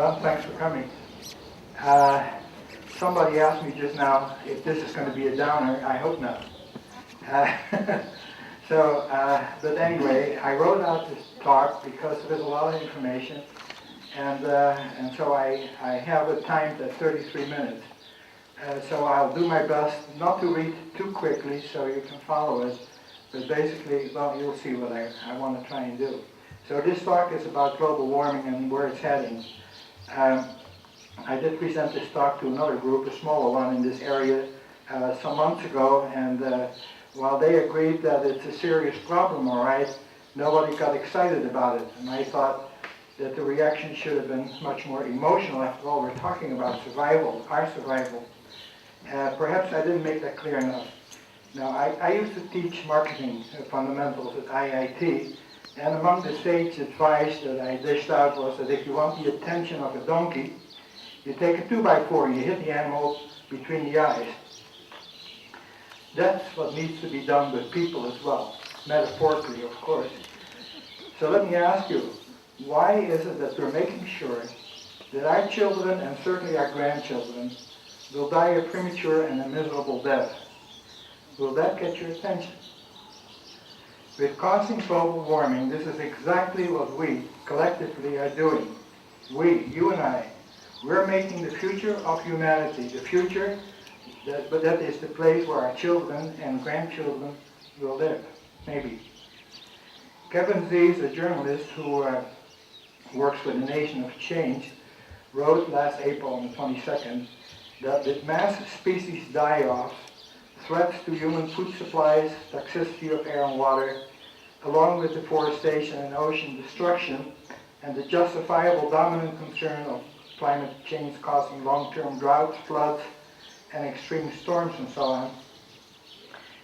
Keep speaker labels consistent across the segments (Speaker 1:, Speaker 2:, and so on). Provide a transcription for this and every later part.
Speaker 1: Well, thanks for coming. Somebody asked me just now if this is going to be a downer. I hope not. But anyway, I wrote out this talk because there's a lot of information, and so I have it timed at 33 minutes. So I'll do my best not to read too quickly so you can follow it, but basically, well, you'll see what I want to try and do. So this talk is about global warming and where it's heading. I did present this talk to another group, a smaller one in this area, some months ago, and while they agreed that it's a serious problem, all right, nobody got excited about it. And I thought that the reaction should have been much more emotional. After all, we're talking about survival, our survival. Perhaps I didn't make that clear enough. Now, I used to teach marketing fundamentals at IIT, and among the sage advice that I dished out was that if you want the attention of a donkey, you take a 2x4 and you hit the animal between the eyes. That's what needs to be done with people as well, metaphorically, of course. So let me ask you, why is it that we're making sure that our children, and certainly our grandchildren, will die a premature and a miserable death? Will that get your attention? With causing global warming, this is exactly what we collectively are doing. We, you and I, we're making the future of humanity, the future, but that is the place where our children and grandchildren will live, maybe. Kevin Zees, a journalist who works with the Nation of Change, wrote last April on the 22nd that with mass species die-offs, threats to human food supplies, toxicity of air and water, along with deforestation and ocean destruction, and the justifiable dominant concern of climate change causing long-term droughts, floods, and extreme storms and so on,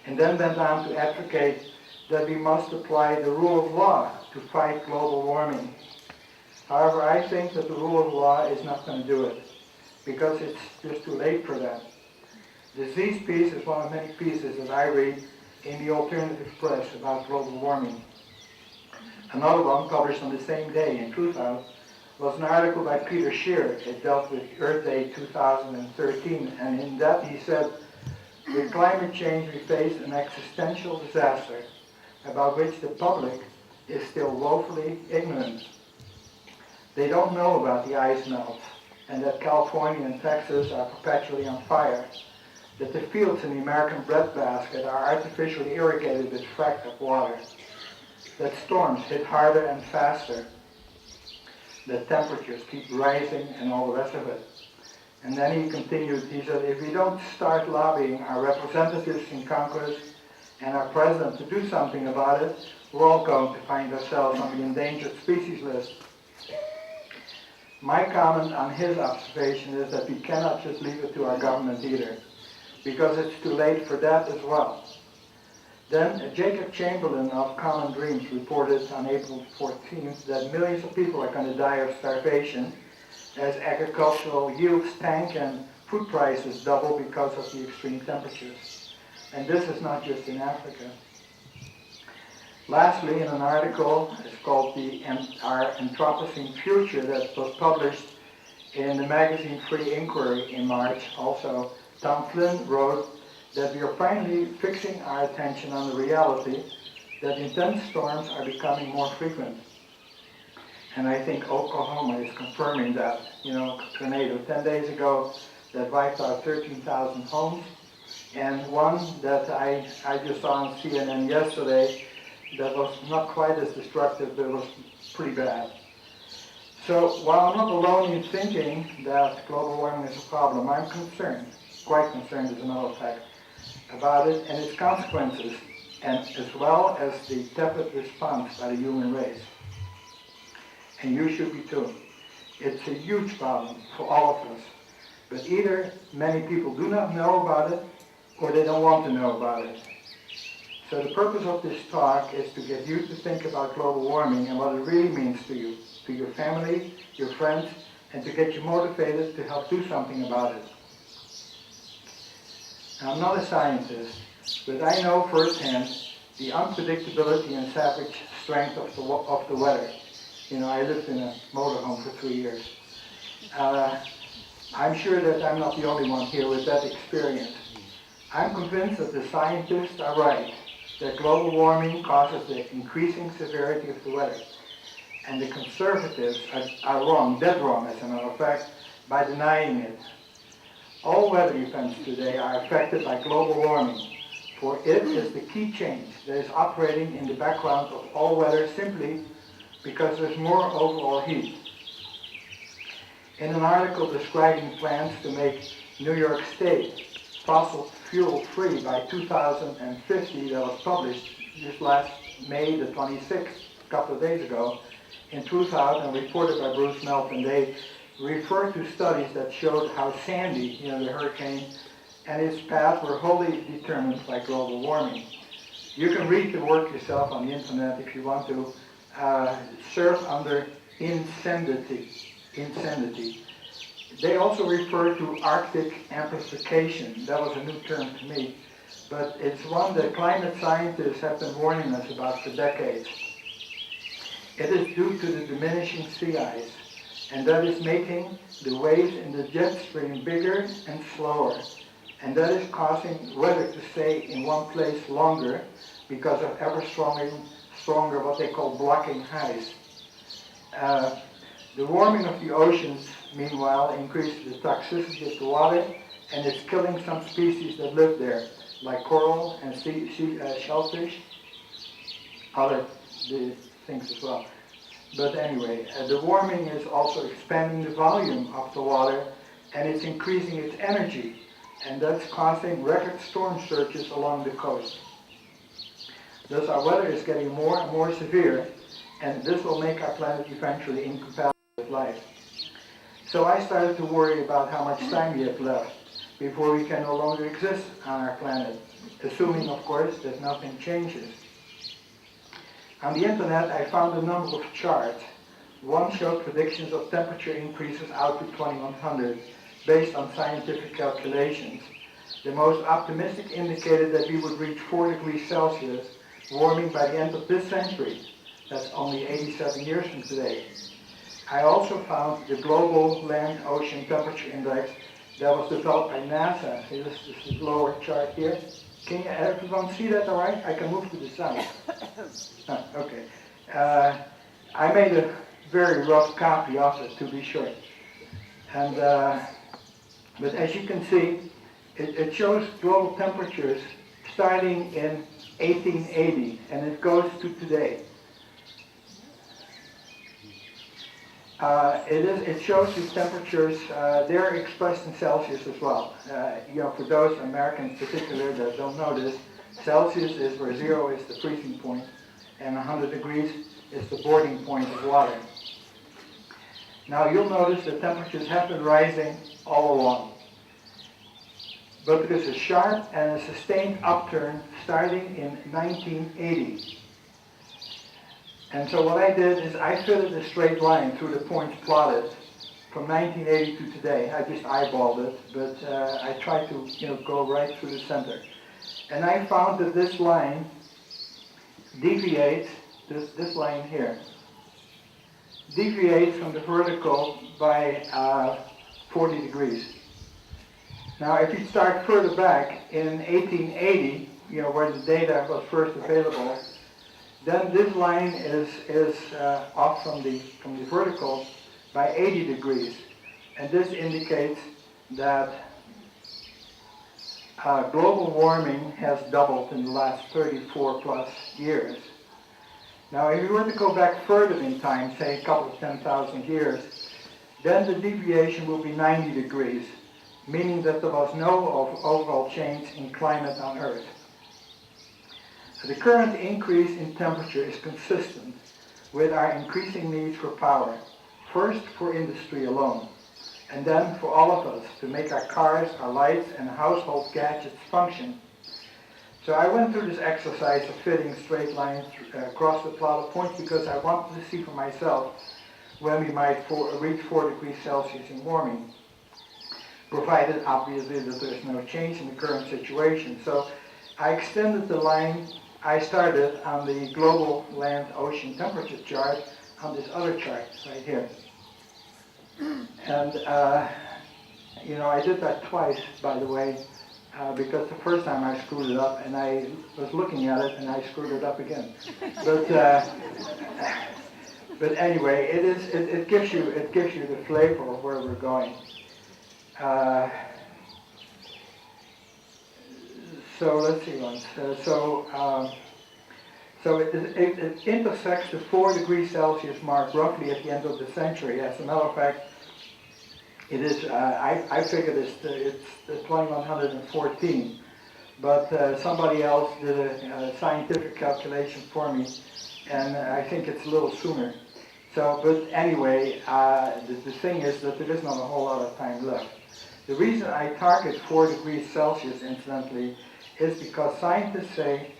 Speaker 1: and then went on to advocate that we must apply the rule of law to fight global warming. However, I think that the rule of law is not going to do it, because it's just too late for that. The Z's piece is one of many pieces that I read in the alternative press about global warming. Another one, published on the same day in Truth Out, was an article by Peter Shear. It dealt with Earth Day 2013, and in that he said, with climate change we face an existential disaster about which the public is still woefully ignorant. They don't know about the ice melt, and that California and Texas are perpetually on fire, that the fields in the American breadbasket are artificially irrigated with fracked up water, that storms hit harder and faster, that temperatures keep rising, and all the rest of it. And then he continued, he said, if we don't start lobbying our representatives in Congress and our president to do something about it, we're all going to find ourselves on the endangered species list. My comment on his observation is that we cannot just leave it to our government either, because it's too late for that as well. Then Jacob Chamberlain of Common Dreams reported on April 14th that millions of people are going to die of starvation as agricultural yields tank and food prices double because of the extreme temperatures. And this is not just in Africa. Lastly, in an article, it's called Our Anthropocene Future, that was published in the magazine Free Inquiry in March, also, Tom Flynn wrote that we are finally fixing our attention on the reality that intense storms are becoming more frequent. And I think Oklahoma is confirming that. You know, tornado 10 days ago that wiped out 13,000 homes, and one that I just saw on CNN yesterday that was not quite as destructive, but it was pretty bad. So while I'm not alone in thinking that global warming is a problem, I'm concerned, quite concerned as a matter of fact, about it and its consequences, and as well as the tepid response by the human race. And you should be too. It's a huge problem for all of us. But either many people do not know about it, or they don't want to know about it. So the purpose of this talk is to get you to think about global warming and what it really means to you, to your family, your friends, and to get you motivated to help do something about it. Now, I'm not a scientist, but I know firsthand the unpredictability and savage strength of the weather. You know, I lived in a motorhome for 3 years. I'm sure that I'm not the only one here with that experience. I'm convinced that the scientists are right, that global warming causes the increasing severity of the weather. And the conservatives are wrong, dead wrong as a matter of fact, by denying it. All weather events today are affected by global warming, for it is the key change that is operating in the background of all weather simply because there's more overall heat. In an article describing plans to make New York State fossil fuel free by 2050 that was published this last May the 26th, a couple of days ago, in 2000, reported by Bruce Melton, they referred to studies that showed how Sandy, the hurricane, and its path were wholly determined by global warming. You can read the work yourself on the internet if you want to. Surf under insanity. They also refer to Arctic amplification. That was a new term to me, but it's one that climate scientists have been warning us about for decades. It is due to the diminishing sea ice, and that is making the waves in the jet stream bigger and slower, and that is causing weather to stay in one place longer because of ever stronger what they call blocking ice. The warming of the oceans, meanwhile, increases the toxicity of the water, and it's killing some species that live there, like coral and shellfish, other things as well. But anyway, the warming is also expanding the volume of the water, and it's increasing its energy, and that's causing record storm surges along the coast. Thus our weather is getting more and more severe, and this will make our planet eventually incompatible with life. So I started to worry about how much time we have left before we can no longer exist on our planet, assuming, of course, that nothing changes. On the internet, I found a number of charts. One showed predictions of temperature increases out to 2100 based on scientific calculations. The most optimistic indicated that we would reach 4 degrees Celsius warming by the end of this century. That's only 87 years from today. I also found the Global Land Ocean Temperature Index that was developed by NASA. See, this is the lower chart here. Can everyone see that all right? I can move to the side. Okay. I made a very rough copy of it, to be sure. And but as you can see, it shows global temperatures starting in 1880, and it goes to today. It shows these temperatures, they're expressed in Celsius as well. For those Americans in particular that don't know this, Celsius is where 0 is the freezing point, and 100 degrees is the boiling point of water. Now you'll notice that temperatures have been rising all along. But there's a sharp and a sustained upturn starting in 1980. And so what I did is I fitted a straight line through the points plotted from 1980 to today. I just eyeballed it, but I tried to go right through the center. And I found that this line deviates, this line here, deviates from the vertical by 40 degrees. Now if you start further back in 1880, where the data was first available, then this line is off from the vertical by 80 degrees. And this indicates that global warming has doubled in the last 34 plus years. Now if you were to go back further in time, say a couple of 10,000 years, then the deviation will be 90 degrees, meaning that there was no overall change in climate on Earth. The current increase in temperature is consistent with our increasing needs for power, first for industry alone, and then for all of us to make our cars, our lights, and household gadgets function. So I went through this exercise of fitting straight lines across the plotted points because I wanted to see for myself when we might reach 4 degrees Celsius in warming, provided obviously that there's no change in the current situation. So I extended the line I started on the global land ocean temperature chart on this other chart right here. And, you know, I did that twice, by the way, because the first time I screwed it up, and I was looking at it, and I screwed it up again. But anyway, it gives you the flavor of where we're going. So let's see once. So it intersects the 4 degrees Celsius mark roughly at the end of the century. As a matter of fact, it is. I figured it's 2114, but somebody else did a scientific calculation for me, and I think it's a little sooner. So, but anyway, the thing is that there is not a whole lot of time left. The reason I target 4 degrees Celsius, incidentally, is because scientists say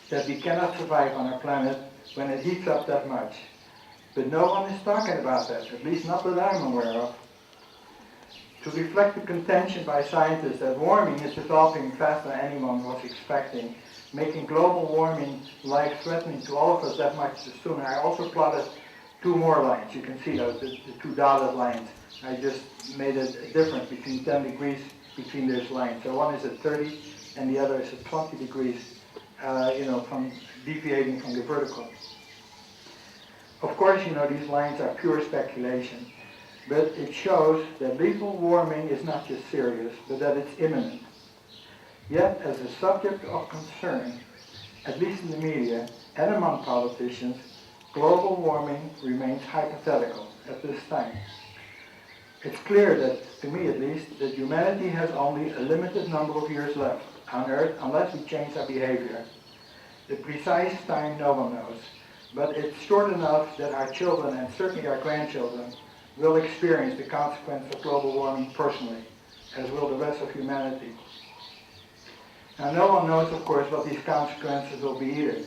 Speaker 1: that we cannot survive on our planet when it heats up that much. But no one is talking about that, at least not that I'm aware of. To reflect the contention by scientists that warming is developing faster than anyone was expecting, making global warming life-threatening to all of us that much sooner, I also plotted 2 more lines. You can see those, the 2 dotted lines. I just made a difference between 10 degrees between those lines. So one is at 30 and the other is at 20 degrees, you know, from deviating from the vertical. Of course, you know, these lines are pure speculation, but it shows that lethal warming is not just serious, but that it's imminent. Yet, as a subject of concern, at least in the media and among politicians, global warming remains hypothetical at this time. It's clear that, to me at least, that humanity has only a limited number of years left on Earth unless we change our behavior. The precise time no one knows, but it's short enough that our children, and certainly our grandchildren, will experience the consequence of global warming personally, as will the rest of humanity. Now, no one knows, of course, what these consequences will be either.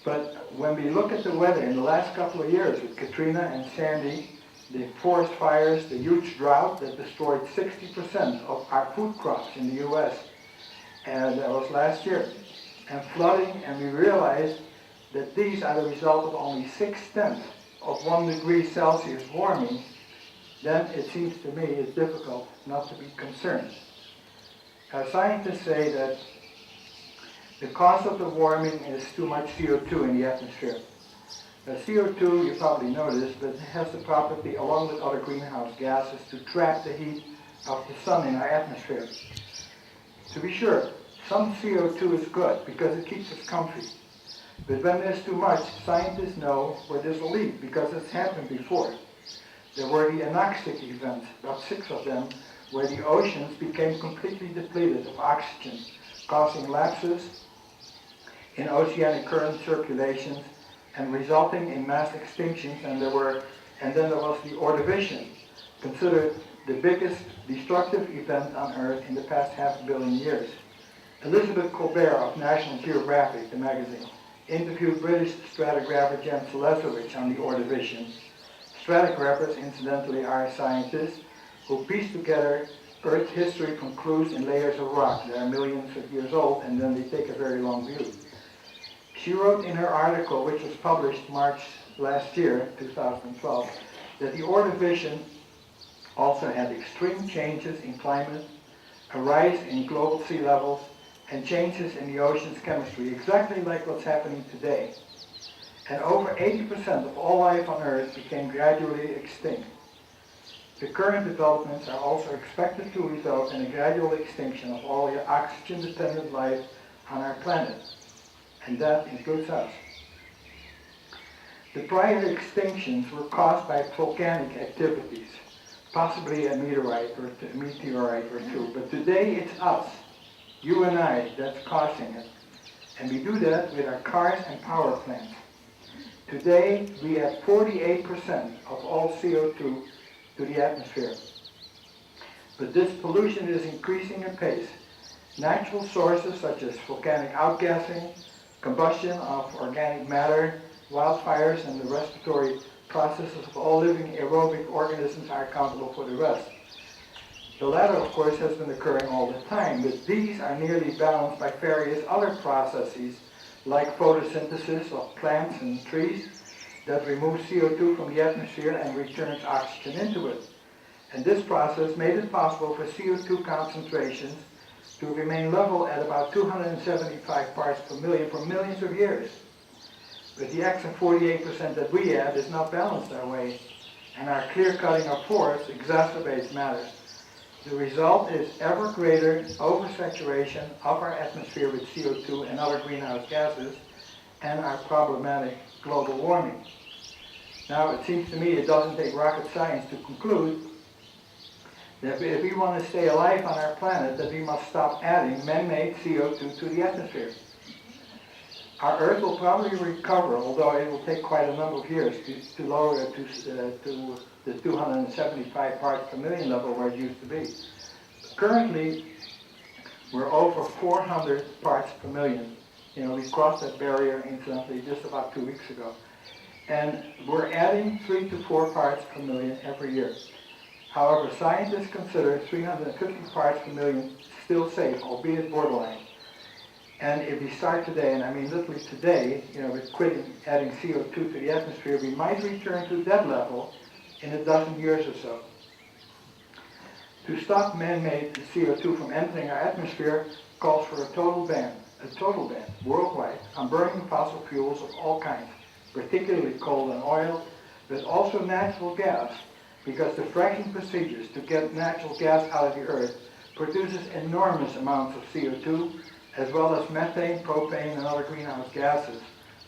Speaker 1: But when we look at the weather in the last couple of years with Katrina and Sandy, the forest fires, the huge drought that destroyed 60% of our food crops in the U.S., and that was last year, and flooding, and we realized that these are the result of only 6/10 of 1 degree Celsius warming, then it seems to me it's difficult not to be concerned. Scientists say that the cause of the warming is too much CO2 in the atmosphere. CO2, you probably know this, but it has the property, along with other greenhouse gases, to trap the heat of the sun in our atmosphere. To be sure, some CO2 is good because it keeps us comfy. But when there's too much, scientists know where this will lead because it's happened before. There were the anoxic events, about 6 of them, where the oceans became completely depleted of oxygen, causing lapses in oceanic current circulations and resulting in mass extinctions. And then there was the Ordovician, considered the biggest destructive event on Earth in the past 500 million years. Elizabeth Colbert of National Geographic, the magazine, interviewed British stratigrapher Jan Selesowicz on the Ordovician. Stratigraphers, incidentally, are scientists who piece together Earth's history from clues in layers of rock that are millions of years old, and then they take a very long view. She wrote in her article, which was published March last year, 2012, that the Ordovician also had extreme changes in climate, a rise in global sea levels, and changes in the ocean's chemistry, exactly like what's happening today. And over 80% of all life on Earth became gradually extinct. The current developments are also expected to result in a gradual extinction of all the oxygen-dependent life on our planet, and that includes us. The prior extinctions were caused by volcanic activities, possibly a meteorite or two, but today it's us, you and I, that's causing it. And we do that with our cars and power plants. Today, we add 48% of all CO2 to the atmosphere. But this pollution is increasing apace. Natural sources such as volcanic outgassing, combustion of organic matter, wildfires, and the respiratory processes of all living aerobic organisms are accountable for the rest. The latter, of course, has been occurring all the time, but these are nearly balanced by various other processes like photosynthesis of plants and trees that removes CO2 from the atmosphere and returns oxygen into it. And this process made it possible for CO2 concentrations to remain level at about 275 parts per million for millions of years. But the extra 48% that we add is not balanced that way, and our clear-cutting of forests exacerbates matters. The result is ever greater oversaturation of our atmosphere with CO2 and other greenhouse gases, and our problematic global warming. Now, it seems to me it doesn't take rocket science to conclude that if we want to stay alive on our planet, that we must stop adding man-made CO2 to the atmosphere. Our Earth will probably recover, although it will take quite a number of years to lower it to the 275 parts per million level where it used to be. Currently, we're over 400 parts per million. You know, we crossed that barrier, incidentally, just about 2 weeks ago. And we're adding 3 to 4 parts per million every year. However, scientists consider 350 parts per million still safe, albeit borderline. And if we start today, and I mean literally today, you know, with quitting adding CO2 to the atmosphere, we might return to that level in a dozen years or so. To stop man-made CO2 from entering our atmosphere calls for a total ban, worldwide, on burning fossil fuels of all kinds, particularly coal and oil, but also natural gas, because the fracking procedures to get natural gas out of the earth produces enormous amounts of CO2, as well as methane, propane, and other greenhouse gases.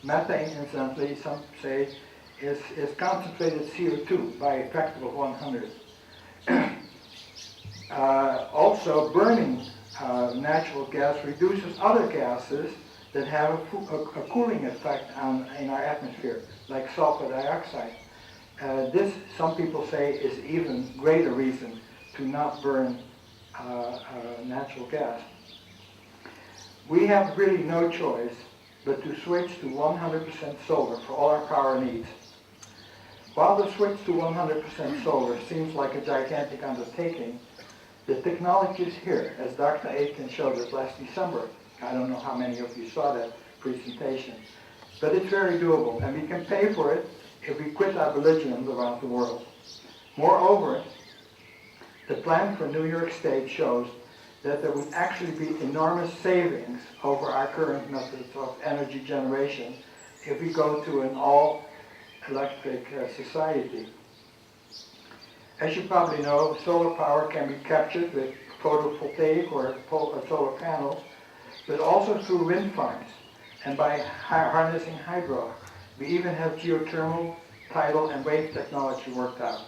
Speaker 1: Methane, incidentally, some say, is concentrated CO2 by a factor of 100. Also, burning natural gas reduces other gases that have a cooling effect in our atmosphere, like sulfur dioxide. This, some people say, is even greater reason to not burn natural gas. We have really no choice but to switch to 100% solar for all our power needs. While the switch to 100% solar seems like a gigantic undertaking, the technology is here, as Dr. Aitken showed us last December. I don't know how many of you saw that presentation, but it's very doable, and we can pay for it if we quit our belligerence around the world. Moreover, the plan for New York State shows that there would actually be enormous savings over our current methods of energy generation if we go to an all-electric society. As you probably know, solar power can be captured with photovoltaic or solar panels, but also through wind farms and by harnessing hydro. We even have geothermal, tidal, and wave technology worked out.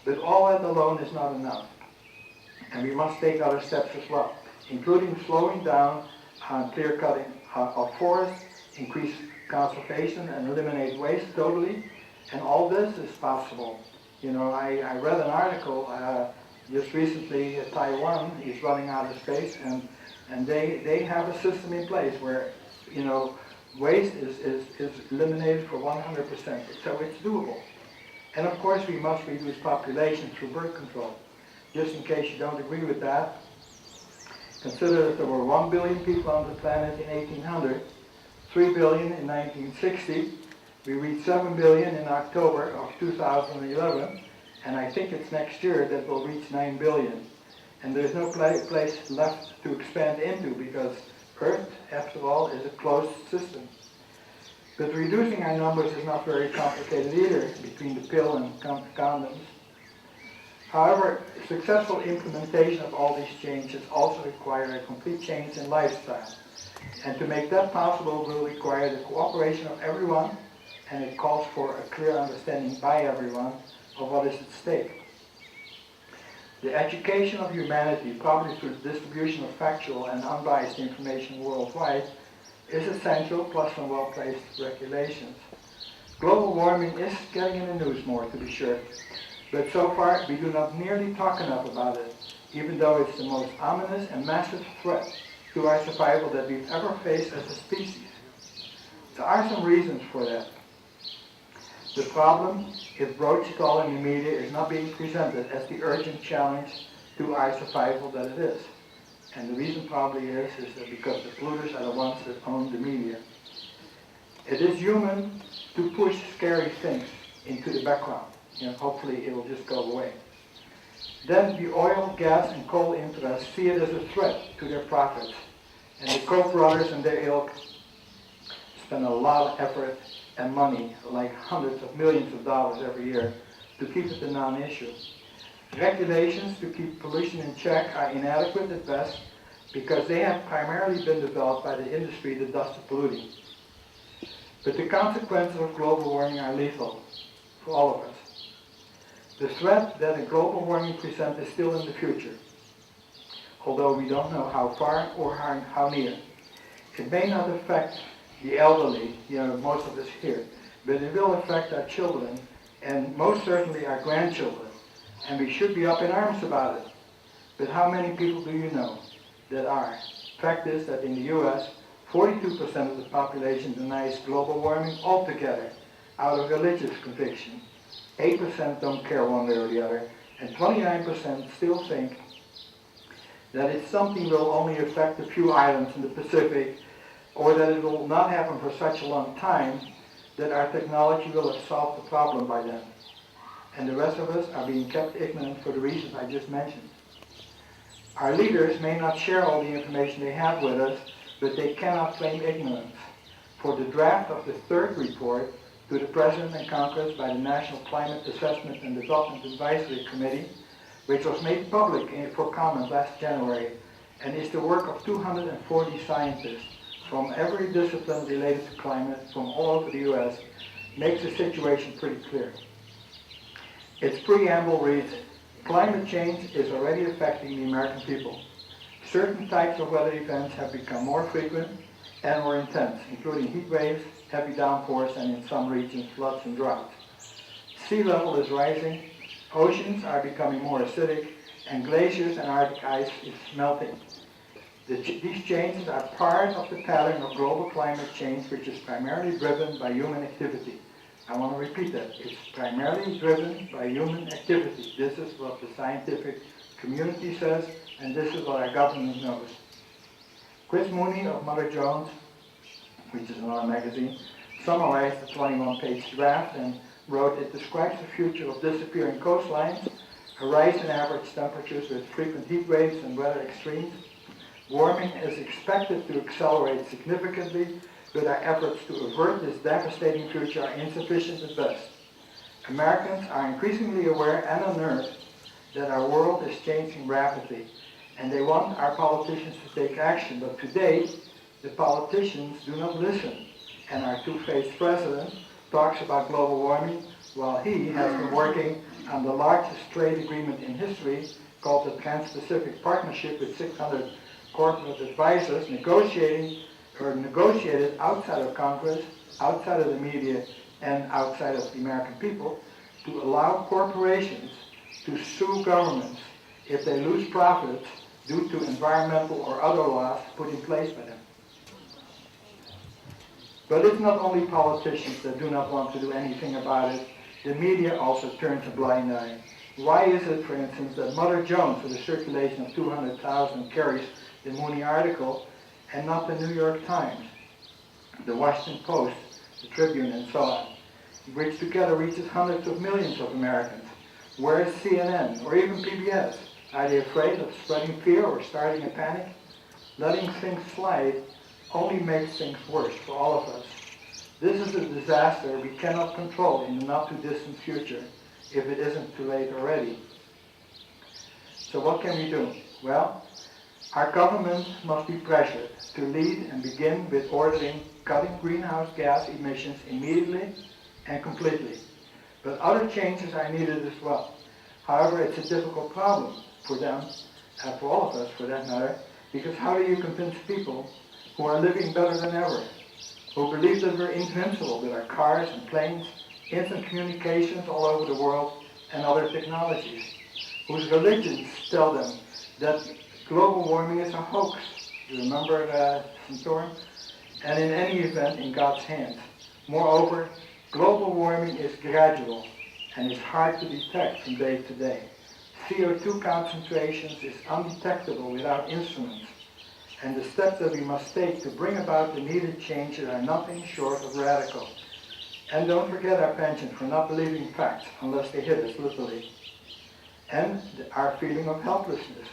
Speaker 1: But all that alone is not enough. And we must take other steps as well, including slowing down on clear-cutting of forests, increase conservation, and eliminate waste totally. And all this is possible. You know, I read an article just recently, Taiwan is running out of space, and they have a system in place where, you know, waste is eliminated for 100%. So it's doable. And of course, we must reduce population through birth control. Just in case you don't agree with that, consider that there were 1 billion people on the planet in 1800, 3 billion in 1960, we reached 7 billion in October of 2011, and I think it's next year that we'll reach 9 billion. And there's no place left to expand into because Earth, after all, is a closed system. But reducing our numbers is not very complicated either, between the pill and condoms. However, successful implementation of all these changes also require a complete change in lifestyle. And to make that possible will require the cooperation of everyone, and it calls for a clear understanding by everyone of what is at stake. The education of humanity, probably through the distribution of factual and unbiased information worldwide, is essential, plus some well-placed regulations. Global warming is getting in the news more, to be sure. But so far, we do not nearly talk enough about it, even though it's the most ominous and massive threat to our survival that we've ever faced as a species. There are some reasons for that. The problem, if broached at all in the media, is not being presented as the urgent challenge to our survival that it is. And the reason probably is that because the polluters are the ones that own the media. It is human to push scary things into the background. Hopefully it will just go away. Then the oil, gas, and coal interests see it as a threat to their profits. And the Koch brothers and their ilk spend a lot of effort and money, like hundreds of millions of dollars every year, to keep it a non-issue. Regulations to keep pollution in check are inadequate at best because they have primarily been developed by the industry that does the polluting. But the consequences of global warming are lethal for all of us. The threat that a global warming presents is still in the future, although we don't know how far or how near. It may not affect the elderly, most of us here, but it will affect our children and most certainly our grandchildren. And we should be up in arms about it. But how many people do you know that are? Fact is that in the US, 42% of the population denies global warming altogether out of religious conviction. 8% don't care one way or the other, and 29% still think that it's something will only affect a few islands in the Pacific, or that it will not happen for such a long time that our technology will have solved the problem by then. And the rest of us are being kept ignorant for the reasons I just mentioned. Our leaders may not share all the information they have with us, but they cannot claim ignorance. For the draft of the third report to the President and Congress by the National Climate Assessment and Development Advisory Committee, which was made public for comment last January, and is the work of 240 scientists from every discipline related to climate from all over the US, makes the situation pretty clear. Its preamble reads, climate change is already affecting the American people. Certain types of weather events have become more frequent and more intense, including heat waves, heavy downpours, and in some regions, floods and droughts. Sea level is rising, oceans are becoming more acidic, and glaciers and Arctic ice is melting. These changes are part of the pattern of global climate change, which is primarily driven by human activity. I want to repeat that. It's primarily driven by human activity. This is what the scientific community says, and this is what our government knows. Chris Mooney of Mother Jones, which is another magazine, summarized the 21-page draft and wrote, it describes the future of disappearing coastlines, a rise in average temperatures with frequent heat waves and weather extremes. Warming is expected to accelerate significantly, but our efforts to avert this devastating future are insufficient at best. Americans are increasingly aware and unnerved that our world is changing rapidly, and they want our politicians to take action, but today, the politicians do not listen, and our two-faced president talks about global warming while he has been working on the largest trade agreement in history called the Trans-Pacific Partnership with 600 corporate advisors negotiated outside of Congress, outside of the media, and outside of the American people to allow corporations to sue governments if they lose profits due to environmental or other laws put in place by them. But it's not only politicians that do not want to do anything about it. The media also turns a blind eye. Why is it, for instance, that Mother Jones, with a circulation of 200,000, carries the Mooney article and not the New York Times, the Washington Post, the Tribune, and so on, which together reaches hundreds of millions of Americans? Where is CNN or even PBS? Are they afraid of spreading fear or starting a panic? Letting things slide only makes things worse for all of us. This is a disaster we cannot control in the not-too-distant future, if it isn't too late already. So what can we do? Well, our government must be pressured to lead and begin with ordering cutting greenhouse gas emissions immediately and completely. But other changes are needed as well. However, it's a difficult problem for them, and for all of us for that matter, because how do you convince people who are living better than ever, who believe that we're invincible with our cars and planes, instant communications all over the world, and other technologies, whose religions tell them that global warming is a hoax? You remember Santorum? And in any event, in God's hands. Moreover, global warming is gradual and is hard to detect from day to day. CO2 concentrations is undetectable without instruments, and the steps that we must take to bring about the needed changes are nothing short of radical. And don't forget our penchant for not believing facts unless they hit us literally. And our feeling of helplessness.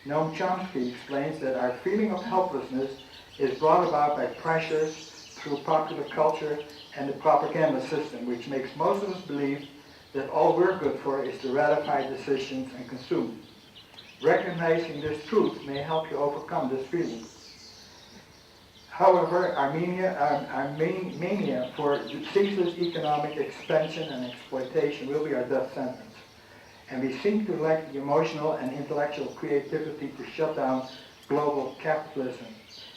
Speaker 1: Noam Chomsky explains that our feeling of helplessness is brought about by pressures through popular culture and the propaganda system, which makes most of us believe that all we're good for is to ratify decisions and consume. Recognizing this truth may help you overcome this feeling. However, our mania for ceaseless economic expansion and exploitation will be our death sentence. And we seem to lack the emotional and intellectual creativity to shut down global capitalism.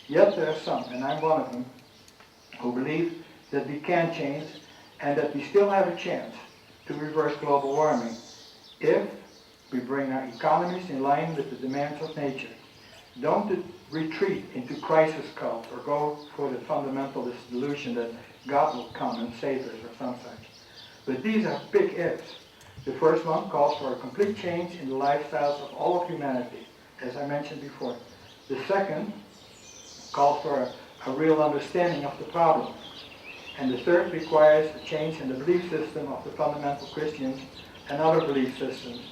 Speaker 1: Yet there are some, and I'm one of them, who believe that we can change and that we still have a chance to reverse global warming if we bring our economies in line with the demands of nature. Don't retreat into crisis cults or go for the fundamentalist delusion that God will come and save us or some such. But these are big ifs. The first one calls for a complete change in the lifestyles of all of humanity, as I mentioned before. The second calls for a real understanding of the problem. And the third requires a change in the belief system of the fundamental Christians and other belief systems.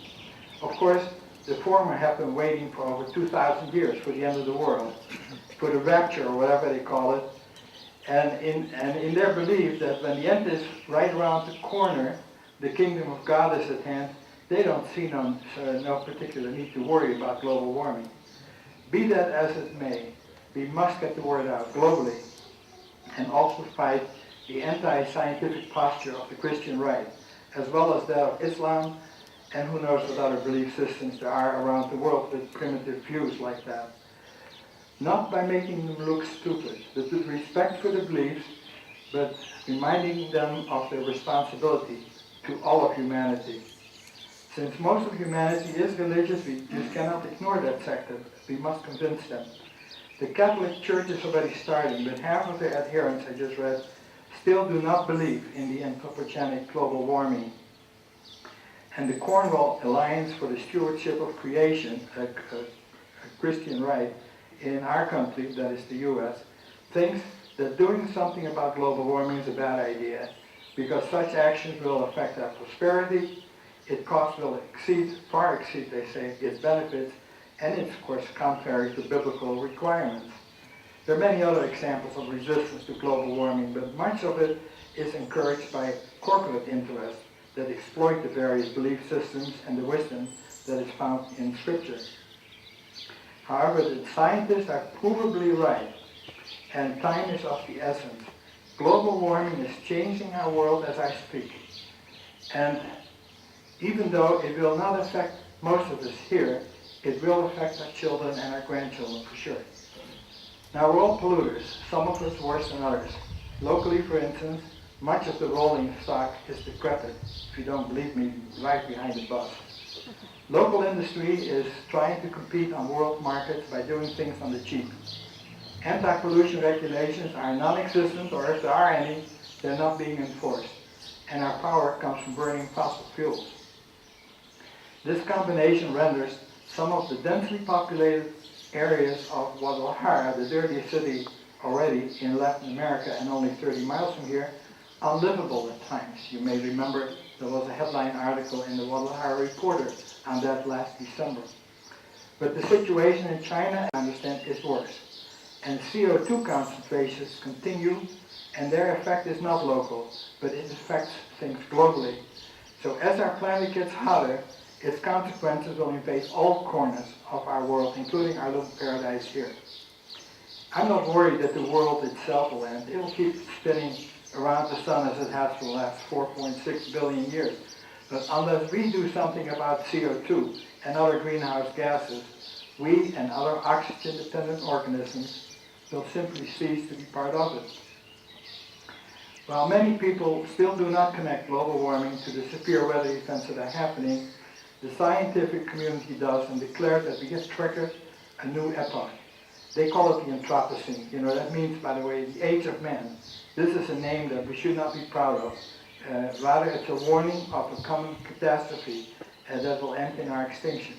Speaker 1: Of course, the former have been waiting for over 2,000 years for the end of the world, for the rapture or whatever they call it. And in their belief that when the end is right around the corner, the kingdom of God is at hand, they don't see no particular need to worry about global warming. Be that as it may, we must get the word out globally and also fight the anti-scientific posture of the Christian right, as well as that of Islam, and who knows what other belief systems there are around the world with primitive views like that. Not by making them look stupid, but with respect for the beliefs, but reminding them of their responsibility to all of humanity. Since most of humanity is religious, we just cannot ignore that sector. We must convince them. The Catholic Church is already starting, but half of their adherents, I just read, still do not believe in the anthropogenic global warming. And the Cornwall Alliance for the Stewardship of Creation, a Christian right in our country, that is the US, thinks that doing something about global warming is a bad idea because such actions will affect our prosperity, its cost will far exceed, they say, its benefits, and it's, of course, contrary to biblical requirements. There are many other examples of resistance to global warming, but much of it is encouraged by corporate interests that exploit the various belief systems and the wisdom that is found in Scripture. However, the scientists are provably right, and time is of the essence. Global warming is changing our world as I speak. And even though it will not affect most of us here, it will affect our children and our grandchildren for sure. Now, we're all polluters, some of us worse than others. Locally, for instance, much of the rolling stock is decrepit. If you don't believe me, right behind the bus. Local industry is trying to compete on world markets by doing things on the cheap. Anti-pollution regulations are non-existent, or if there are any, they're not being enforced. And our power comes from burning fossil fuels. This combination renders some of the densely populated areas of Guadalajara, the dirtiest city already in Latin America and only 30 miles from here, unlivable at times. You may remember there was a headline article in the Guadalajara Reporter on that last December. But the situation in China, I understand, is worse. And CO2 concentrations continue, and their effect is not local, but it affects things globally. So as our planet gets hotter, its consequences will invade all corners of our world, including our little paradise here. I'm not worried that the world itself will end. It will keep spinning around the sun as it has for the last 4.6 billion years. But unless we do something about CO2 and other greenhouse gases, we and other oxygen-dependent organisms will simply cease to be part of it. While many people still do not connect global warming to the severe weather events that are happening, the scientific community does and declares that we have triggered a new epoch. They call it the Anthropocene. You know, that means, by the way, the age of man. This is a name that we should not be proud of. Rather, it's a warning of a coming catastrophe that will end in our extinction.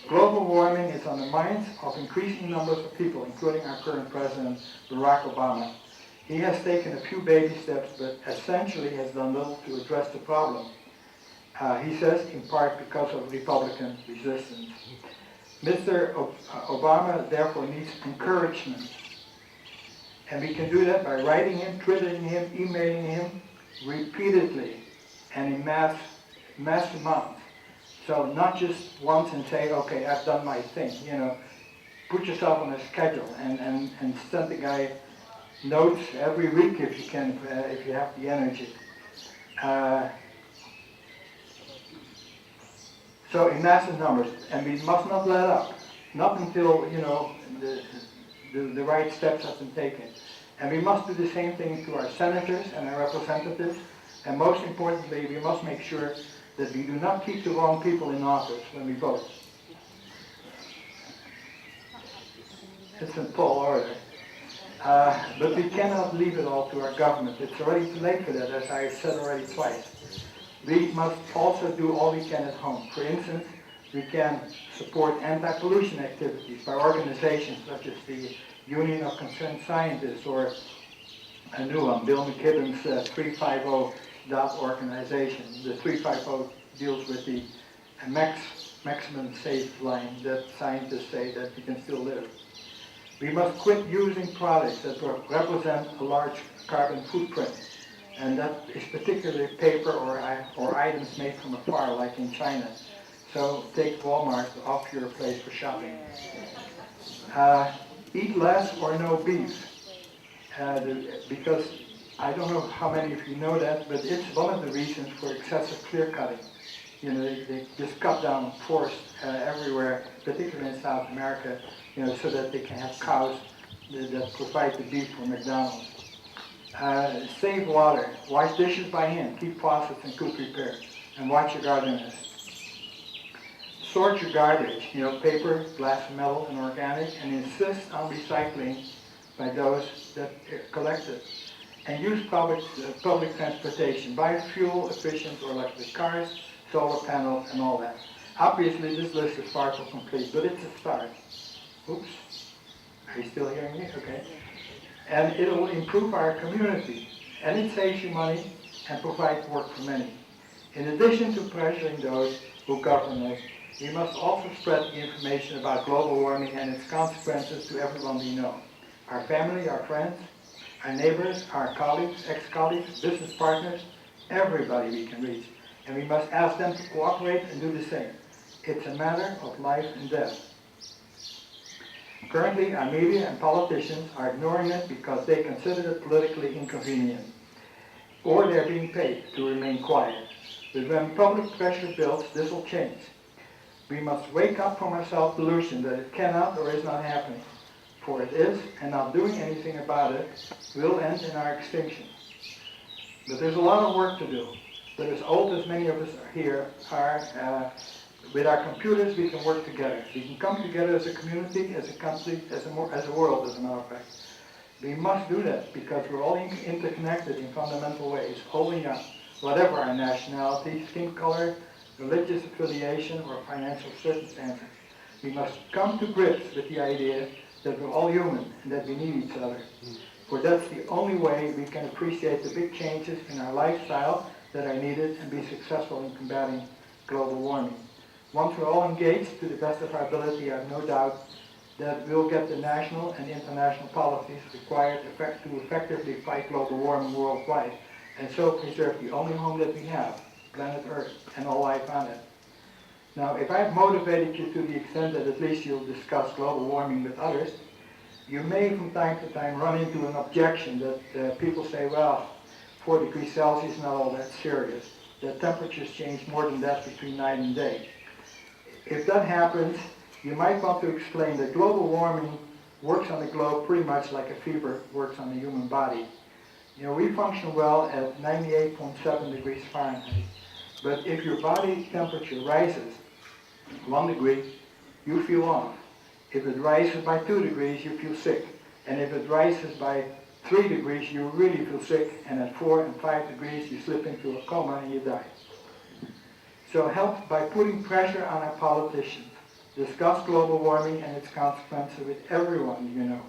Speaker 1: Global warming is on the minds of increasing numbers of people, including our current President, Barack Obama. He has taken a few baby steps, but essentially has done little to address the problem. He says, in part because of Republican resistance. Mr. Obama therefore needs encouragement. And we can do that by writing him, twittering him, emailing him repeatedly and in mass amounts. So not just once and say, okay, I've done my thing, you know. Put yourself on a schedule and send the guy notes every week if you can, if you have the energy. So in massive numbers, and we must not let up, not until, you know, the right steps have been taken. And we must do the same thing to our senators and our representatives, and most importantly, we must make sure that we do not keep the wrong people in office when we vote. It's in tall order. But we cannot leave it all to our government. It's already too late for that, as I said already twice. We must also do all we can at home. For instance, we can support anti-pollution activities by organizations such as the Union of Concerned Scientists, or a new one, Bill McKibben's 350 organization. The 350 deals with the maximum safe line that scientists say that we can still live. We must quit using products that represent a large carbon footprint, and that is particularly paper or items made from afar, like in China. So take Walmart off your place for shopping. Eat less or no beef, because I don't know how many of you know that, but it's one of the reasons for excessive clear cutting. You know, they just cut down forests everywhere, particularly in South America, you know, so that they can have cows that provide the beef for McDonald's. Save water. Wash dishes by hand. Keep faucets in good repair. And watch your gardeners. Sort your garbage, you know, paper, glass, metal, and organic, and insist on recycling by those that collect it. And use public transportation. Buy fuel-efficient or electric cars, solar panels, and all that. Obviously, this list is far from complete, but it's a start. Oops. Are you still hearing me? Okay. And it will improve our community. And it saves you money and provides work for many. In addition to pressuring those who govern us, we must also spread the information about global warming and its consequences to everyone we know. Our family, our friends, our neighbors, our colleagues, ex-colleagues, business partners, everybody we can reach. And we must ask them to cooperate and do the same. It's a matter of life and death. Currently, our media and politicians are ignoring it because they consider it politically inconvenient, or they're being paid to remain quiet. But when public pressure builds, this will change. We must wake up from our self-delusion that it cannot or is not happening. For it is, and not doing anything about it will end in our extinction. But there's a lot of work to do. But as old as many of us here are, with our computers we can work together. We can come together as a community, as a country, as a world, as a matter of fact. We must do that because we're all interconnected in fundamental ways, holding up whatever our nationality, skin color, religious affiliation, or financial circumstances. We must come to grips with the idea that we're all human and that we need each other. For that's the only way we can appreciate the big changes in our lifestyle that are needed and be successful in combating global warming. Once we're all engaged to the best of our ability, I have no doubt that we'll get the national and international policies required to effectively fight global warming worldwide, and so preserve the only home that we have, planet Earth, and all life on it. Now, if I've motivated you to the extent that at least you'll discuss global warming with others, you may from time to time run into an objection that people say, well, 4 degrees Celsius is not all that serious. The temperatures change more than that between night and day. If that happens, you might want to explain that global warming works on the globe pretty much like a fever works on the human body. You know, we function well at 98.7 degrees Fahrenheit. But if your body temperature rises 1 degree, you feel off. If it rises by 2 degrees, you feel sick. And if it rises by 3 degrees, you really feel sick. And at 4 and 5 degrees, you slip into a coma and you die. So help by putting pressure on our politicians. Discuss global warming and its consequences with everyone you know.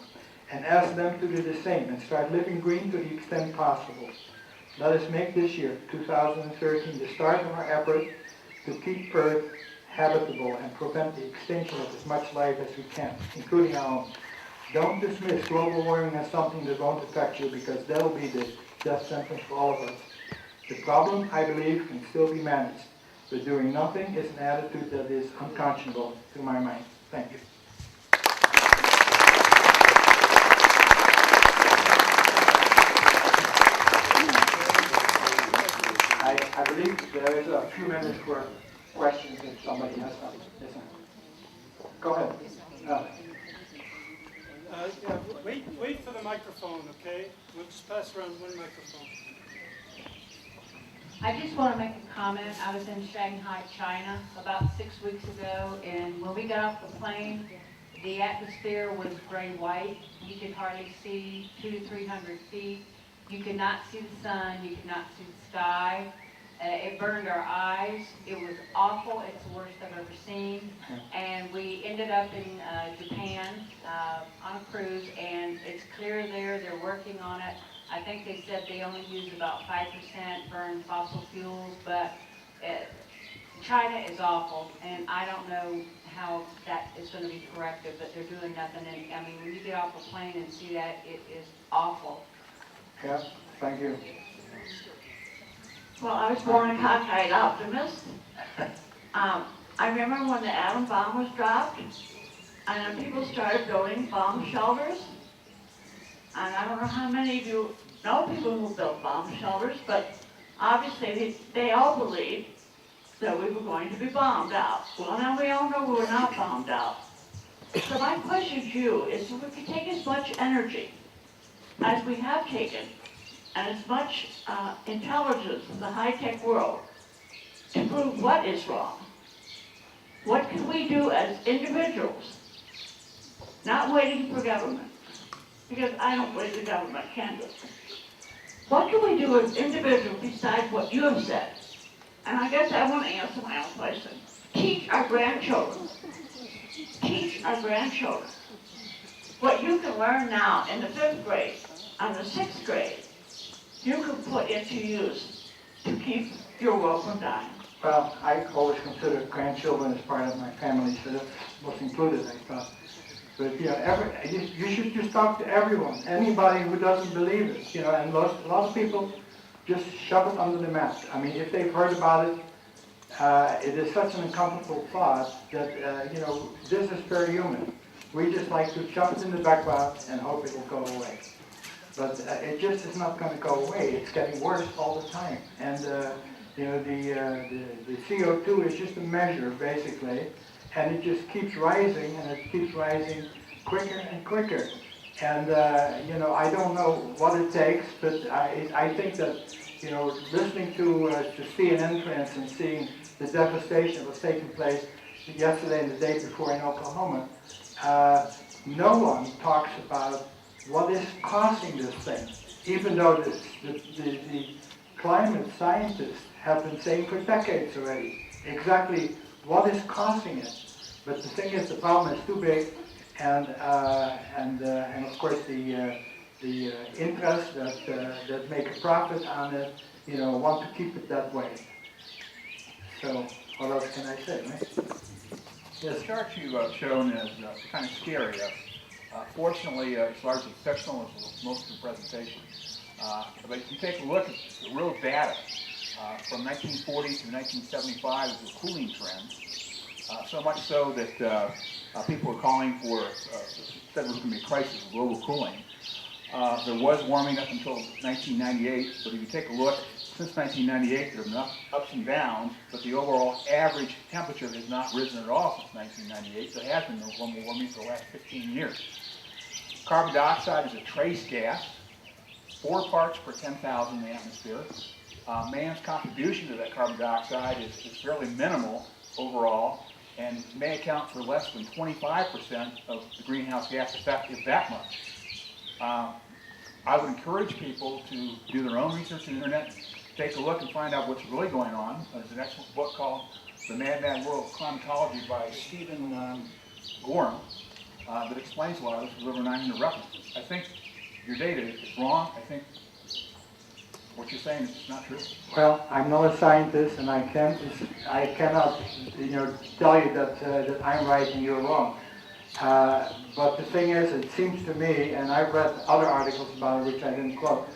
Speaker 1: and ask them to do the same and start living green to the extent possible. Let us make this year, 2013, the start of our effort to keep Earth habitable and prevent the extinction of as much life as we can, including our own. Don't dismiss global warming as something that won't affect you, because that'll be the death sentence for all of us. The problem, I believe, can still be managed, but doing nothing is an attitude that is unconscionable to my mind. Thank you. I believe there is a few minutes for questions if somebody has some. Listen. Go ahead.
Speaker 2: Yeah, wait for the microphone, okay? We'll just pass around one microphone.
Speaker 3: I just want to make a comment. I was in Shanghai, China about 6 weeks ago, and when we got off the plane, the atmosphere was gray-white. You could hardly see 200 to 300 feet. You could not see the sun. You could not see the sky. It burned our eyes. It was awful. It's the worst I've ever seen. And we ended up in Japan on a cruise, and it's clear there. They're working on it. I think they said they only use about 5% burn fossil fuels, but China is awful, and I don't know how that is going to be corrected, but they're doing nothing. And I mean, when you get off a plane and see that, it is awful.
Speaker 1: Yeah, thank you.
Speaker 4: Well, I was born a cockeyed optimist. I remember when the atom bomb was dropped, and then people started building bomb shelters. And I don't know how many of you know people who built bomb shelters, but obviously they all believed that we were going to be bombed out. Well, now we all know we were not bombed out. So my question to you is, if we could take as much energy as we have taken, and as much intelligence in the high-tech world to prove what is wrong, what can we do as individuals, not waiting for government, because I don't believe the government can do it. What can we do as individuals besides what you have said? And I guess I want to answer my own question. Teach our grandchildren. Teach our grandchildren what you can learn now in the 5th grade and the 6th grade, you can put into use to keep your world from dying.
Speaker 1: Well, I always consider grandchildren as part of my family, so that was included, I thought. But you should just talk to everyone, anybody who doesn't believe it, and a lot of people just shove it under the mat. I mean, if they've heard about it, it is such an uncomfortable thought that, this is very human. We just like to shove it in the background and hope it will go away. But it just is not going to go away. It's getting worse all the time. And, the CO2 is just a measure, basically, and it just keeps rising, and it keeps rising quicker and quicker. And, I don't know what it takes, but I think that, listening to CNN, for instance, seeing the devastation that was taking place yesterday and the day before in Oklahoma, no one talks about what is causing this thing, even though the climate scientists have been saying for decades already exactly what is causing it. But the thing is, the problem is too big, and of course the interests that make a profit on it, want to keep it that way. So what else can I say, right? Yes.
Speaker 5: The chart you've shown is kind of scary. Fortunately, it's largely fictional, as most of the presentation. But if you take a look at the real data, from 1940 to 1975 is a cooling trend. So much so that people were calling for, said there was going to be a crisis of global cooling. There was warming up until 1998, but if you take a look, since 1998 there have been ups and downs, but the overall average temperature has not risen at all since 1998, so there has been no global warming for the last 15 years. Carbon dioxide is a trace gas, 4 parts per 10,000 in the atmosphere. Man's contribution to that carbon dioxide is fairly minimal overall, and may account for less than 25% of the greenhouse gas effect, if that much. I would encourage people to do their own research on the internet, take a look and find out what's really going on. There's an excellent book called The Mad Mad World of Climatology by Stephen Gorham. that explains a lot of this with over 900 references. I think your data is wrong. I think what you're saying is not true.
Speaker 1: Well, I'm not a scientist, and I cannot, tell you that I'm right and you're wrong. But the thing is, it seems to me, and I've read other articles about it, which I didn't quote,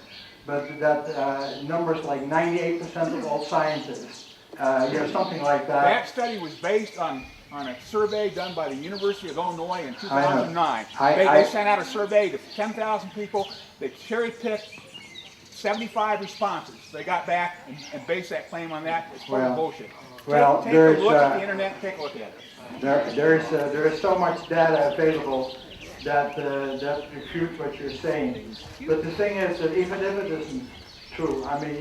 Speaker 1: but that numbers like 98% of all scientists, something like that.
Speaker 5: That study was based on a survey done by the University of Illinois in 2009. They sent out a survey to 10,000 people. They cherry-picked 75 responses. They got back and based that claim on that. It's total bullshit. Take a look at the internet. Take a look at it.
Speaker 1: There is so much data available that refutes what you're saying. But the thing is that even if it isn't true, I mean,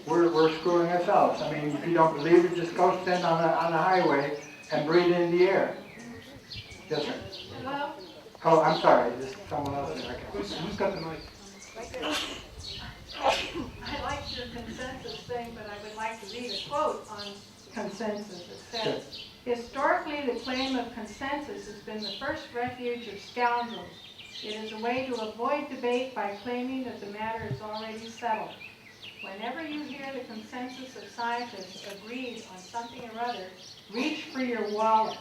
Speaker 1: we're screwing ourselves. I mean, if you don't believe it, just go stand on a highway and breathe in the air. Yes, sir.
Speaker 3: Hello?
Speaker 1: Oh, I'm sorry. There's someone else there.
Speaker 2: Who's got the mic?
Speaker 3: I like your consensus thing, but I would like to read a quote on consensus. It says, historically, the claim of consensus has been the first refuge of scoundrels. It is a way to avoid debate by claiming that the matter is already settled. Whenever you hear the consensus of scientists agreed on something or other, reach for your wallet,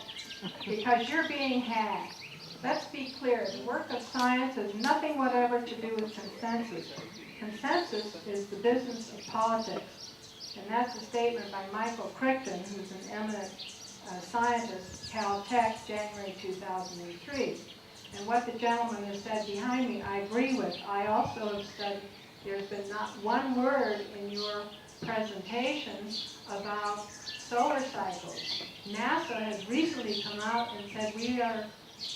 Speaker 3: because you're being hacked. Let's be clear, the work of science has nothing whatever to do with consensus. Consensus is the business of politics. And that's a statement by Michael Crichton, who's an eminent scientist, Caltech, January 2003. And what the gentleman has said behind me, I agree with. I also have studied, there's been not one word in your presentation about solar cycles. NASA has recently come out and said we are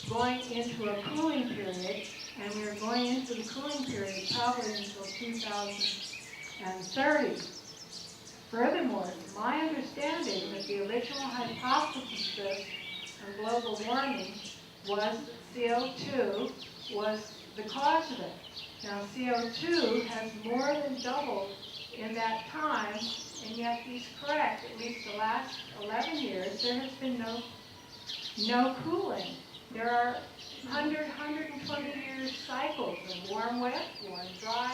Speaker 3: going into a cooling period, and we are going into the cooling period probably until 2030. Furthermore, it's my understanding that the original hypothesis of global warming was that CO2 was the cause of it. Now, CO2 has more than doubled in that time, and yet he's correct. At least the last 11 years, there has been no cooling. There are 120 year cycles of warm, wet, warm, dry,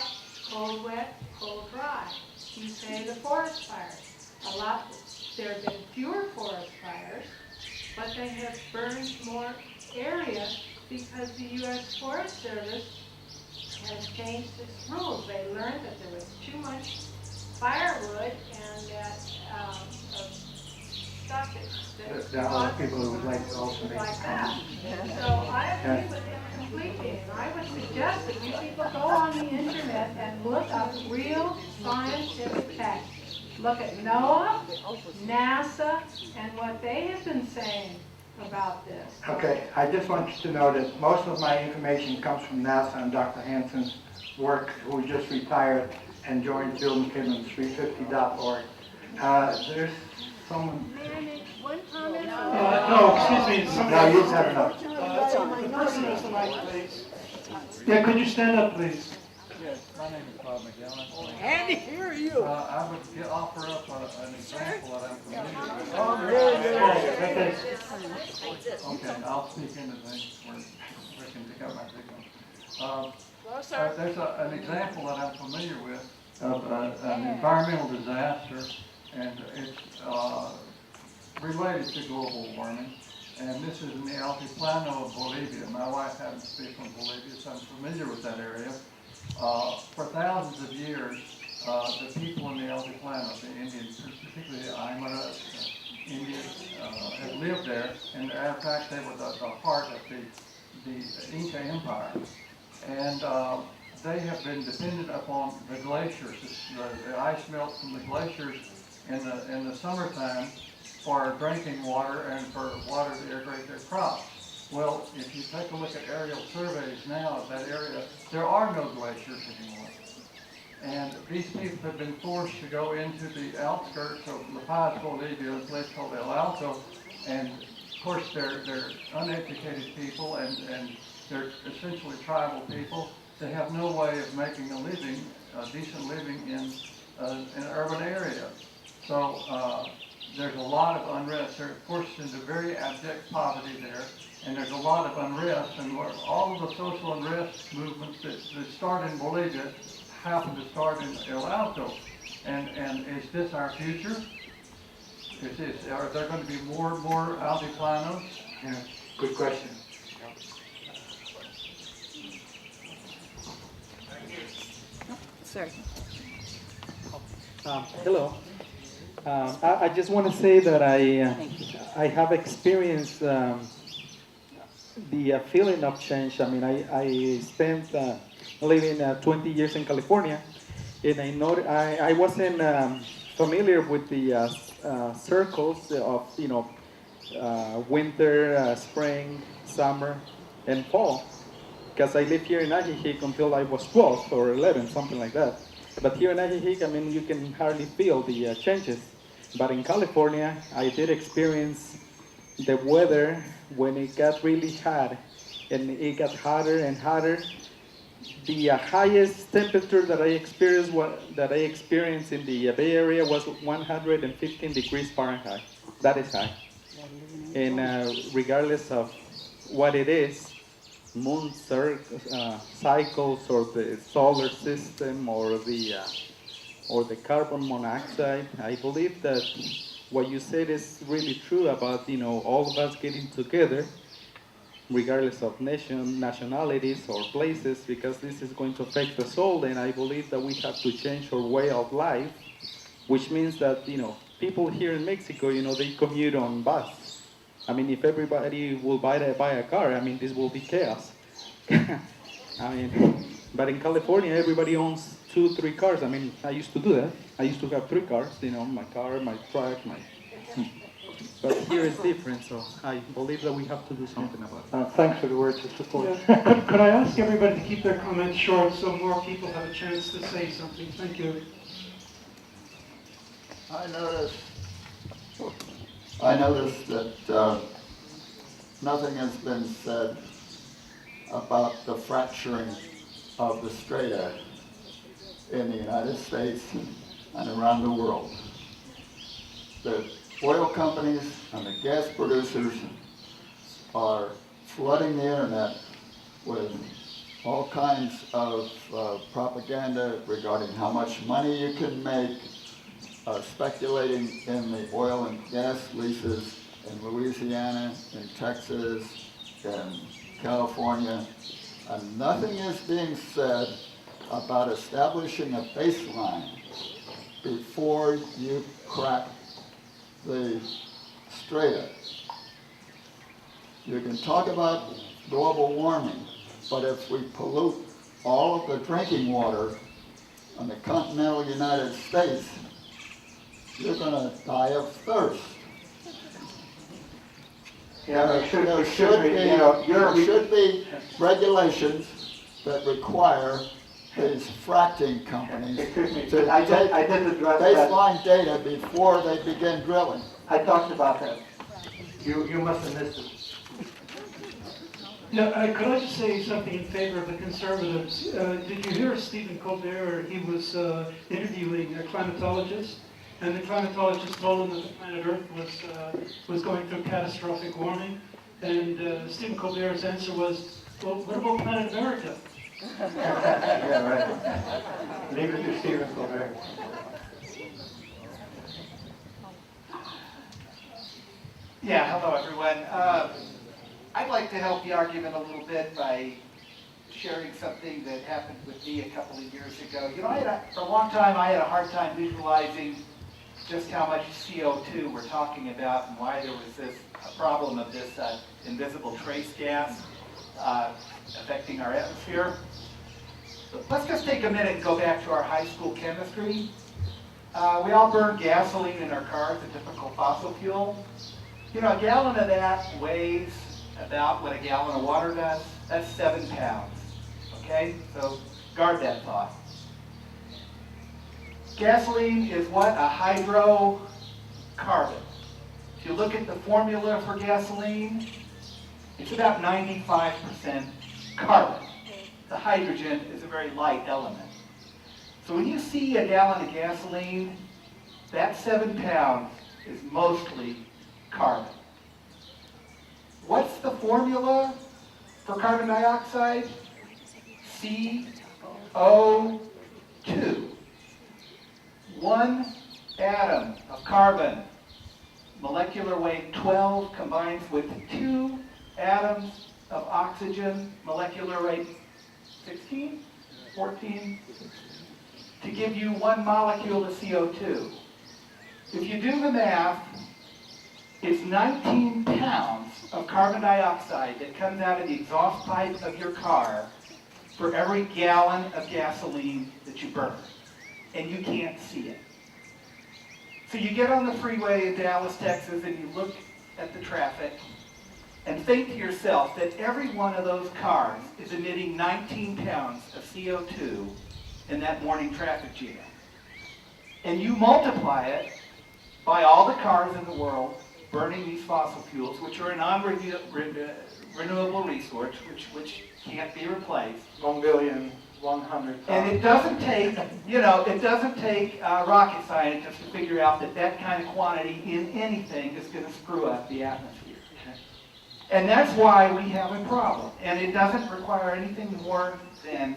Speaker 3: cold, wet, cold, dry. You say the forest fires. There have been fewer forest fires, but they have burned more area because the U.S. Forest Service has changed its rules. They learned that there was too much firewood and that stuff that
Speaker 1: There are a lot of people who would like to also make
Speaker 3: like
Speaker 1: comments.
Speaker 3: that. So I agree with him completely, and I would suggest that you people go on the internet and look up real scientific text. Look at NOAA, NASA, and what they have been saying about this.
Speaker 1: Okay, I just want you to know that most of my information comes from NASA and Dr. Hansen's work, who just retired and joined Bill McKibben's 350.org. There's someone...
Speaker 6: May I make one comment?
Speaker 2: No, excuse me.
Speaker 1: No, you have enough.
Speaker 2: The person has the mic, please. Yeah, could you stand up, please?
Speaker 7: Yes, my name is Bob McGowan.
Speaker 6: Andy, here are you.
Speaker 7: I would offer up an example that I'm familiar with. Okay, I'll speak into things where we can pick up my signal. There's an example that I'm familiar with of an environmental disaster, and it's related to global warming. And this is in the Altiplano of Bolivia. My wife happens to be from Bolivia, so I'm familiar with that area. For thousands of years, the people in the Altiplano, the Indians, particularly the Aymara Indians, had lived there. And in fact, they were the heart of the Inca Empire. And they have been dependent upon the glaciers, the ice melt from the glaciers in the summertime for drinking water and for water to irrigate their crops. Well, if you take a look at aerial surveys now of that area, there are no glaciers anymore. And these people have been forced to go into the outskirts of La Paz, Bolivia, a place called El Alto, and of course they're uneducated people and they're essentially tribal people. They have no way of making a living, a decent living in an urban area. So there's a lot of unrest. They're forced into very abject poverty there, and there's a lot of unrest. And all of the social unrest movements that start in Bolivia happen to start in El Alto. And is this our future? Are there going to be more altiplanos?
Speaker 1: Yeah, good question.
Speaker 6: Sir.
Speaker 8: Hello. I just want to say that I have experienced the feeling of change. I mean, I spent living 20 years in California, and I wasn't familiar with the circles of winter, spring, summer, and fall, because I lived here in Ajijic until I was 12 or 11, something like that. But here in Ajijic, I mean, you can hardly feel the changes. But in California, I did experience the weather when it got really hot, and it got hotter and hotter. The highest temperature that I experienced in the Bay Area was 115 degrees Fahrenheit. That is high. And regardless of what it is, moon cycles or the solar system or the carbon monoxide, I believe that what you said is really true about all of us getting together, regardless of nationalities or places, because this is going to affect the soul. And I believe that we have to change our way of life, which means that people here in Mexico, they commute on bus. I mean, if everybody will buy a car, I mean, this will be chaos. I mean, but in California, everybody owns 2-3 cars. I mean, I used to do that. I used to have 3 cars, my car, my truck, But here it's different, so I believe that we have to do something about it.
Speaker 1: Thanks for the words of support.
Speaker 2: Yeah. Could I ask everybody to keep their comments short so more people have a chance to say something? Thank you.
Speaker 9: I noticed that nothing has been said about the fracturing of the strata in the United States and around the world. The oil companies and the gas producers are flooding the internet with all kinds of propaganda regarding how much money you can make, speculating in the oil and gas leases in Louisiana, in Texas, in California, and nothing is being said about establishing a baseline before you crack the strata. You can talk about global warming, but if we pollute all of the drinking water in the continental United States, you're going to die of thirst.
Speaker 1: Yeah,
Speaker 9: There should be regulations that require these fracking companies to
Speaker 1: I
Speaker 9: take
Speaker 1: did address that.
Speaker 9: baseline data before they begin drilling.
Speaker 1: I talked about that. You must have missed it.
Speaker 2: Yeah, could I just say something in favor of the conservatives? Did you hear Stephen Colbert? He was interviewing a climatologist, and the climatologist told him that the planet Earth was going through catastrophic warming. And Stephen Colbert's answer was, well, what about planet America?
Speaker 1: Yeah, right. Leave it to Stephen Colbert.
Speaker 10: Yeah, hello everyone. I'd like to help the argument a little bit by sharing something that happened with me a couple of years ago. You know, for a long time I had a hard time visualizing just how much CO2 we're talking about and why there was a problem of this invisible trace gas affecting our atmosphere. But let's just take a minute and go back to our high school chemistry. We all burn gasoline in our cars, a typical fossil fuel. You know, a gallon of that weighs about what a gallon of water does. That's 7 pounds, okay? So guard that thought. Gasoline is what? A hydrocarbon. If you look at the formula for gasoline, it's about 95% carbon. The hydrogen is a very light element. So when you see a gallon of gasoline, that's 7 pounds is mostly carbon. What's the formula for carbon dioxide? CO2. One atom of carbon, molecular weight 12, combines with 2 atoms of oxygen, molecular weight 16, 14, to give you 1 molecule of CO2. If you do the math, it's 19 pounds of carbon dioxide that comes out of the exhaust pipe of your car for every gallon of gasoline that you burn. And you can't see it. So you get on the freeway in Dallas, Texas, and you look at the traffic and think to yourself that every one of those cars is emitting 19 pounds of CO2 in that morning traffic jam. And you multiply it by all the cars in the world burning these fossil fuels, which are a non-renewable resource, which can't be replaced.
Speaker 1: 1,100,000.
Speaker 10: And it doesn't take, it doesn't take rocket scientists to figure out that that kind of quantity in anything is going to screw up the atmosphere. And that's why we have a problem. And it doesn't require anything more than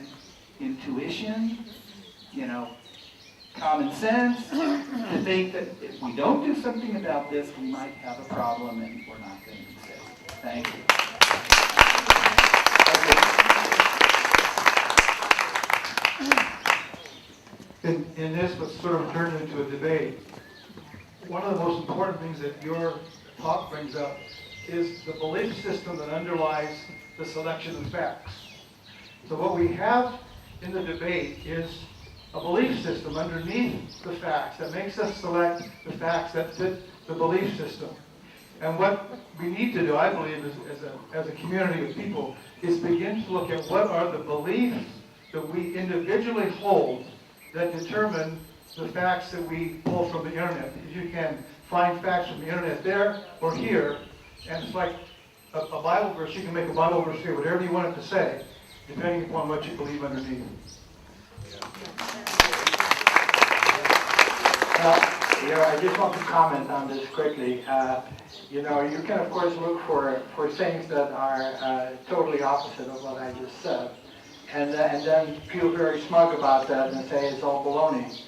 Speaker 10: intuition, common sense, to think that if we don't do something about this, we might have a problem and we're not going to be safe. Thank you.
Speaker 11: In this, what's sort of turned into a debate, one of the most important things that your talk brings up is the belief system that underlies the selection of facts. So what we have in the debate is a belief system underneath the facts that makes us select the facts that fit the belief system. And what we need to do, I believe, as a community of people, is begin to look at what are the beliefs that we individually hold that determine the facts that we pull from the internet. Because you can find facts from the internet there or here, and it's like a Bible verse. You can make a Bible verse here, whatever you want it to say, depending upon what you believe underneath.
Speaker 1: I just want to comment on this quickly. You can of course look for things that are totally opposite of what I just said, and then feel very smug about that and say it's all baloney.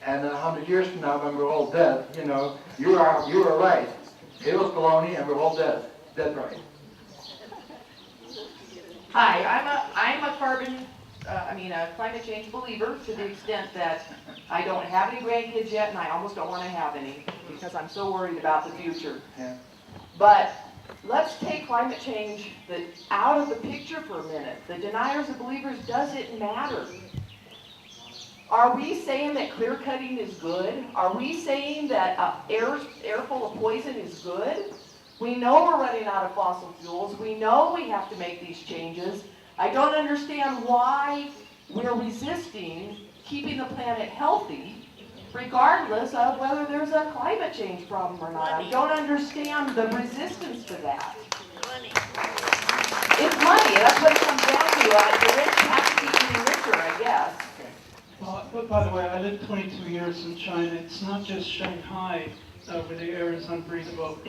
Speaker 1: And 100 years from now, when we're all dead, you are right. It was baloney, and we're all dead right.
Speaker 12: Hi, I'm a climate change believer to the extent that I don't have any grandkids yet, and I almost don't want to have any because I'm so worried about the future.
Speaker 1: Yeah.
Speaker 12: But let's take climate change out of the picture for a minute. The deniers and believers, does it matter? Are we saying that clear cutting is good? Are we saying that air full of poison is good? We know we're running out of fossil fuels. We know we have to make these changes. I don't understand why we're resisting keeping the planet healthy, regardless of whether there's a climate change problem or not. I don't understand the resistance to that.
Speaker 6: Money.
Speaker 12: It's money. That's what it comes down to. The rich have to keep getting richer, I guess.
Speaker 2: But by the way, I lived 22 years in China. It's not just Shanghai where the air is unbreathable.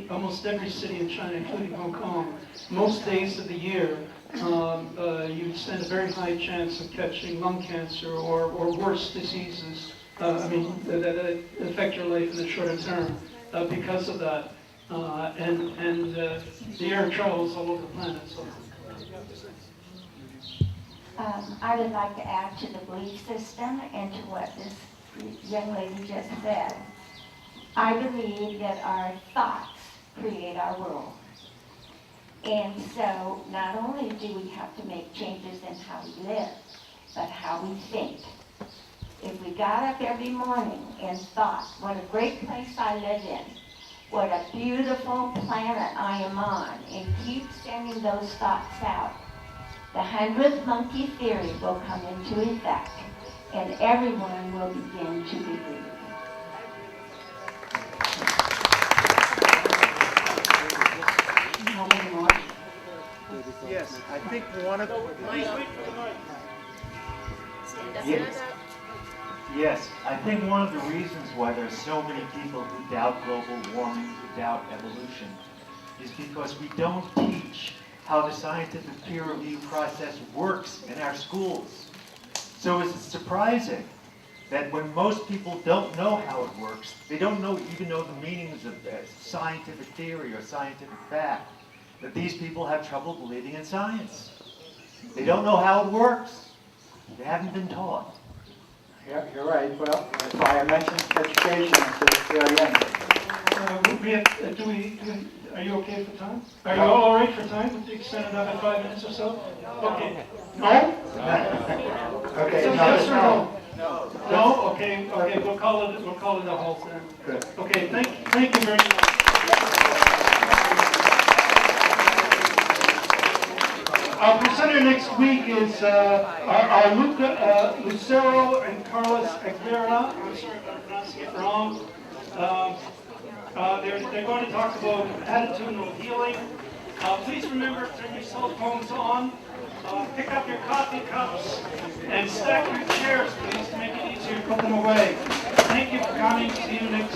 Speaker 2: Almost every city in China, including Hong Kong, most days of the year, you stand a very high chance of catching lung cancer or worse diseases. That affect your life in the shorter term because of that. And the air travels all over the planet. So.
Speaker 13: I would like to add to the belief system and to what this young lady just said. I believe that our thoughts create our world. And so not only do we have to make changes in how we live, but how we think. If we got up every morning and thought, what a great place I live in, what a beautiful planet I am on, and keep sending those thoughts out, the 100th monkey theory will come into effect, and everyone will begin to believe. How many more?
Speaker 10: Yes, I think one of the...
Speaker 6: Stand up,
Speaker 10: Yes.
Speaker 6: stand up.
Speaker 14: Yes, I think one of the reasons why there's so many people who doubt global warming, who doubt evolution, is because we don't teach how the scientific peer review process works in our schools. So it's surprising that when most people don't know how it works, they don't even know the meanings of scientific theory or scientific fact, that these people have trouble believing in science. They don't know how it works. They haven't been taught.
Speaker 1: Yeah, you're right. Well, that's why I mentioned education. So it's very end.
Speaker 2: Are you okay for time? Are you all right for time? We extend another 5 minutes or so? Okay. No?
Speaker 1: Okay.
Speaker 2: So
Speaker 1: No,
Speaker 2: yes or no?
Speaker 1: no.
Speaker 2: No? Okay, we'll call it a halt then.
Speaker 1: Good.
Speaker 2: Okay, thank you very much. Our presenter next week is our Lucero and Carlos Aguilera. I'm sorry if I'm pronouncing it wrong. They're going to talk about attitudinal healing. Please remember, turn your cell phones on. Pick up your coffee cups and stack your chairs, please, to make it easier to put them away. Thank you for coming. See you next